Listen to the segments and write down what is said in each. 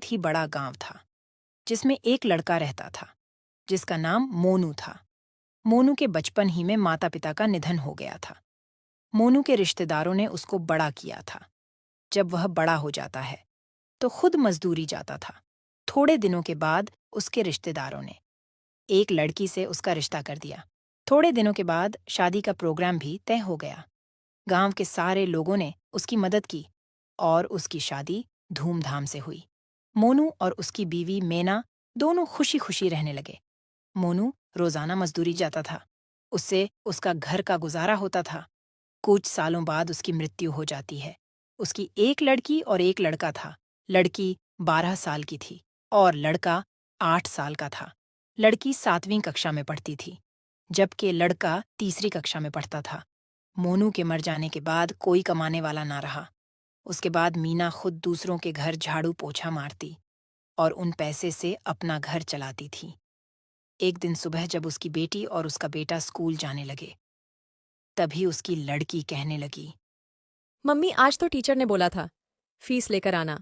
बहुत ही बड़ा गांव था जिसमें एक लड़का रहता था जिसका नाम मोनू था। मोनू के बचपन ही में माता पिता का निधन हो गया था। मोनू के रिश्तेदारों ने उसको बड़ा किया था। जब वह बड़ा हो जाता है तो खुद मजदूरी जाता था। थोड़े दिनों के बाद उसके रिश्तेदारों ने एक लड़की से उसका रिश्ता कर दिया। थोड़े दिनों के बाद शादी का प्रोग्राम भी तय हो गया। गांव के सारे लोगों ने उसकी मदद की और उसकी शादी धूमधाम से हुई। मोनू और उसकी बीवी मेना दोनों खुशी खुशी रहने लगे। मोनू रोजाना मजदूरी जाता था। उससे उसका घर का गुजारा होता था। कुछ सालों बाद उसकी मृत्यु हो जाती है। उसकी एक लड़की और एक लड़का था। लड़की 12 साल की थी और लड़का 8 साल का था। लड़की 7वीं कक्षा में पढ़ती थी जबकि लड़का तीसरी कक्षा में पढ़ता था। मोनू के मर जाने के बाद कोई कमाने वाला ना रहा। उसके बाद मीना खुद दूसरों के घर झाड़ू पोछा मारती और उन पैसे से अपना घर चलाती थी। एक दिन सुबह जब उसकी बेटी और उसका बेटा स्कूल जाने लगे तभी उसकी लड़की कहने लगी, मम्मी, आज तो टीचर ने बोला था फीस लेकर आना।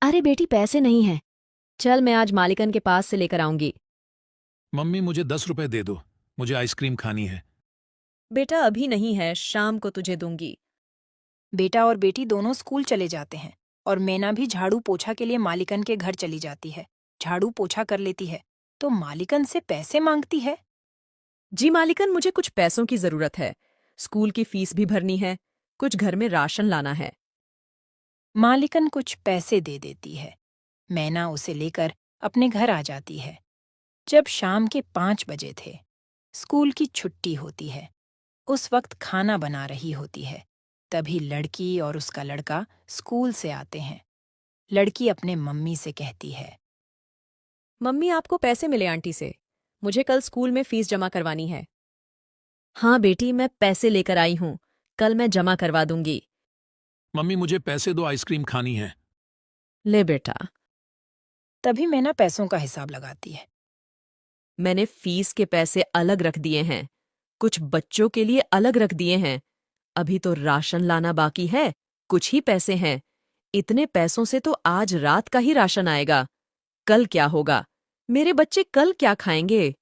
अरे बेटी, पैसे नहीं हैं। चल, मैं आज मालिकन के पास से लेकर आऊंगी। मम्मी मुझे 10 रुपए दे दो, मुझे आइसक्रीम खानी है। बेटा अभी नहीं है, शाम को तुझे दूंगी। बेटा और बेटी दोनों स्कूल चले जाते हैं और मैना भी झाड़ू पोछा के लिए मालिकन के घर चली जाती है। झाड़ू पोछा कर लेती है तो मालिकन से पैसे मांगती है। जी मालिकन, मुझे कुछ पैसों की जरूरत है। स्कूल की फीस भी भरनी है, कुछ घर में राशन लाना है। मालिकन कुछ पैसे दे देती है। मैना उसे लेकर अपने घर आ जाती है। जब शाम के 5 बजे थे, स्कूल की छुट्टी होती है। उस वक्त खाना बना रही होती है। तभी लड़की और उसका लड़का स्कूल से आते हैं। लड़की अपने मम्मी से कहती है, मम्मी, आपको पैसे मिले आंटी से। मुझे कल स्कूल में फीस जमा करवानी है। हाँ बेटी, मैं पैसे लेकर आई हूँ, कल मैं जमा करवा दूंगी। मम्मी मुझे पैसे दो, आइसक्रीम खानी है। ले बेटा। तभी मैना पैसों का हिसाब लगाती है। मैंने फीस के पैसे अलग रख दिए हैं, कुछ बच्चों के लिए अलग रख दिए हैं। अभी तो राशन लाना बाकी है, कुछ ही पैसे हैं। इतने पैसों से तो आज रात का ही राशन आएगा। कल क्या होगा? मेरे बच्चे कल क्या खाएंगे?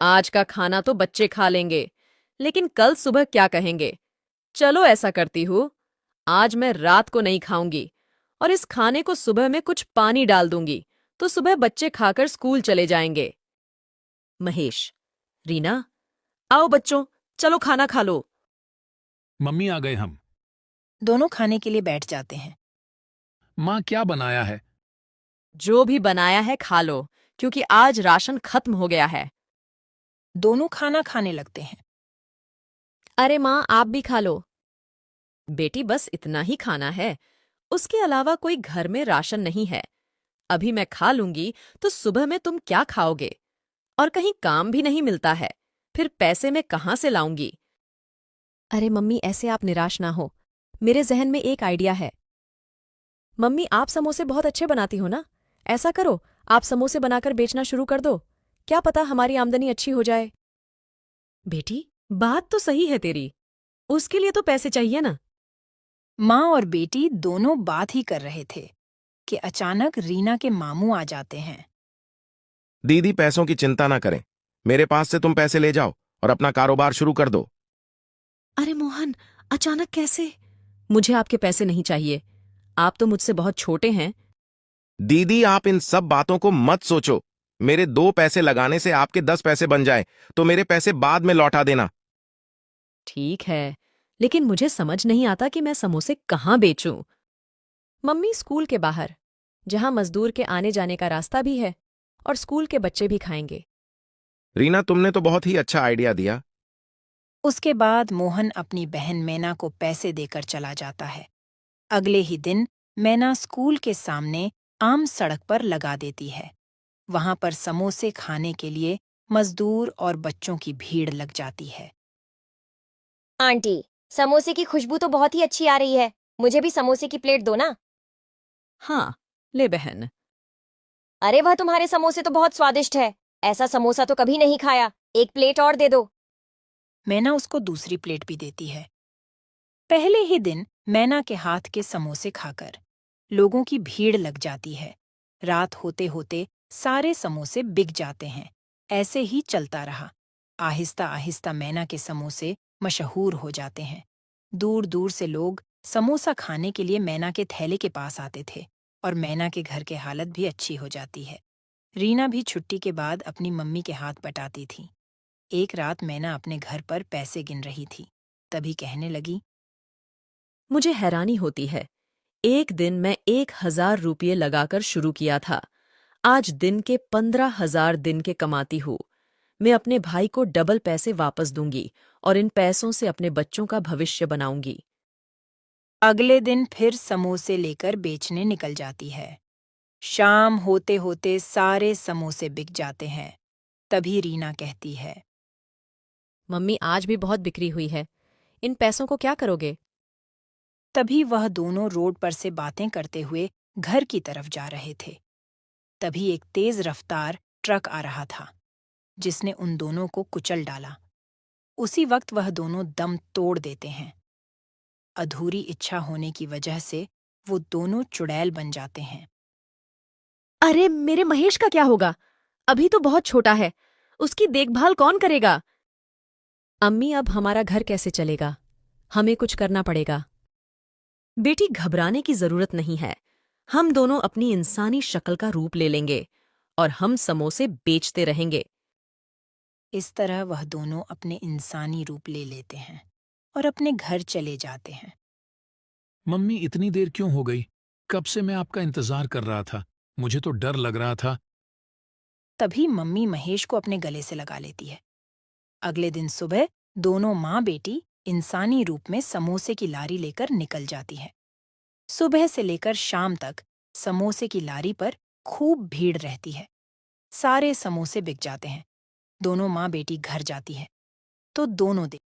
आज का खाना तो बच्चे खा लेंगे, लेकिन कल सुबह क्या कहेंगे? चलो ऐसा करती हूँ, आज मैं रात को नहीं खाऊंगी और इस खाने को सुबह में कुछ पानी डाल दूंगी, तो सुबह बच्चे खाकर स्कूल चले जाएंगे। महेश, रीना, आओ बच्चों, चलो खाना खा लो। मम्मी आ गए हम। दोनों खाने के लिए बैठ जाते हैं। माँ क्या बनाया है? जो भी बनाया है खा लो, क्योंकि आज राशन खत्म हो गया है। दोनों खाना खाने लगते हैं। अरे माँ, आप भी खा लो। बेटी, बस इतना ही खाना है, उसके अलावा कोई घर में राशन नहीं है। अभी मैं खा लूंगी तो सुबह में तुम क्या खाओगे? और कहीं काम भी नहीं मिलता है, फिर पैसे मैं कहाँ से लाऊंगी? अरे मम्मी, ऐसे आप निराश ना हो, मेरे जहन में एक आइडिया है। मम्मी, आप समोसे बहुत अच्छे बनाती हो ना? ऐसा करो, आप समोसे बनाकर बेचना शुरू कर दो। क्या पता हमारी आमदनी अच्छी हो जाए। बेटी, बात तो सही है तेरी, उसके लिए तो पैसे चाहिए ना। माँ और बेटी दोनों बात ही कर रहे थे कि अचानक रीना के मामू आ जाते हैं। दीदी, पैसों की चिंता ना करें, मेरे पास से तुम पैसे ले जाओ और अपना कारोबार शुरू कर दो। अरे मोहन, अचानक कैसे? मुझे आपके पैसे नहीं चाहिए, आप तो मुझसे बहुत छोटे हैं। दीदी, आप इन सब बातों को मत सोचो। मेरे 2 पैसे लगाने से आपके 10 पैसे बन जाए तो मेरे पैसे बाद में लौटा देना। ठीक है, लेकिन मुझे समझ नहीं आता कि मैं समोसे कहाँ बेचूं। मम्मी, स्कूल के बाहर, जहां मजदूर के आने जाने का रास्ता भी है और स्कूल के बच्चे भी खाएंगे। रीना, तुमने तो बहुत ही अच्छा आइडिया दिया। उसके बाद मोहन अपनी बहन मैना को पैसे देकर चला जाता है। अगले ही दिन मैना स्कूल के सामने आम सड़क पर लगा देती है। वहां पर समोसे खाने के लिए मजदूर और बच्चों की भीड़ लग जाती है। आंटी, समोसे की खुशबू तो बहुत ही अच्छी आ रही है, मुझे भी समोसे की प्लेट दो ना। हाँ, ले बहन। अरे वह, तुम्हारे समोसे तो बहुत स्वादिष्ट है, ऐसा समोसा तो कभी नहीं खाया, एक प्लेट और दे दो। मैना उसको दूसरी प्लेट भी देती है। पहले ही दिन मैना के हाथ के समोसे खाकर लोगों की भीड़ लग जाती है। रात होते होते सारे समोसे बिक जाते हैं। ऐसे ही चलता रहा। आहिस्ता आहिस्ता मैना के समोसे मशहूर हो जाते हैं। दूर दूर से लोग समोसा खाने के लिए मैना के थैले के पास आते थे और मैना के घर की हालत भी अच्छी हो जाती है। रीना भी छुट्टी के बाद अपनी मम्मी के हाथ बटाती थी। एक रात मैना अपने घर पर पैसे गिन रही थी। तभी कहने लगी, मुझे हैरानी होती है। एक दिन मैं 1,000 रुपये लगाकर शुरू किया था। आज दिन के 15,000 दिन के कमाती हूँ। मैं अपने भाई को डबल पैसे वापस दूंगी और इन पैसों से अपने बच्चों का भविष्य बनाऊंगी। अगले दिन फिर समोसे लेकर बेचने निकल जाती है। शाम होते होते सारे समोसे बिक जाते हैं। तभी रीना कहती है, मम्मी आज भी बहुत बिक्री हुई है। इन पैसों को क्या करोगे? तभी वह दोनों रोड पर से बातें करते हुए घर की तरफ जा रहे थे। तभी एक तेज रफ्तार ट्रक आ रहा था, जिसने उन दोनों को कुचल डाला। उसी वक्त वह दोनों दम तोड़ देते हैं। अधूरी इच्छा होने की वजह से वो दोनों चुड़ैल बन जाते हैं। अरे मेरे महेश का क्या होगा? अभी तो बहुत छोटा है। उसकी देखभाल कौन करेगा? अम्मी अब हमारा घर कैसे चलेगा? हमें कुछ करना पड़ेगा। बेटी, घबराने की जरूरत नहीं है। हम दोनों अपनी इंसानी शक्ल का रूप ले लेंगे और हम समोसे बेचते रहेंगे। इस तरह वह दोनों अपने इंसानी रूप ले लेते हैं और अपने घर चले जाते हैं। मम्मी इतनी देर क्यों हो गई? कब से मैं आपका इंतजार कर रहा था। मुझे तो डर लग रहा था। तभी मम्मी महेश को अपने गले से लगा लेती है। अगले दिन सुबह दोनों माँ बेटी इंसानी रूप में समोसे की लारी लेकर निकल जाती हैं। सुबह से लेकर शाम तक समोसे की लारी पर खूब भीड़ रहती है। सारे समोसे बिक जाते हैं। दोनों माँ बेटी घर जाती है तो दोनों दिन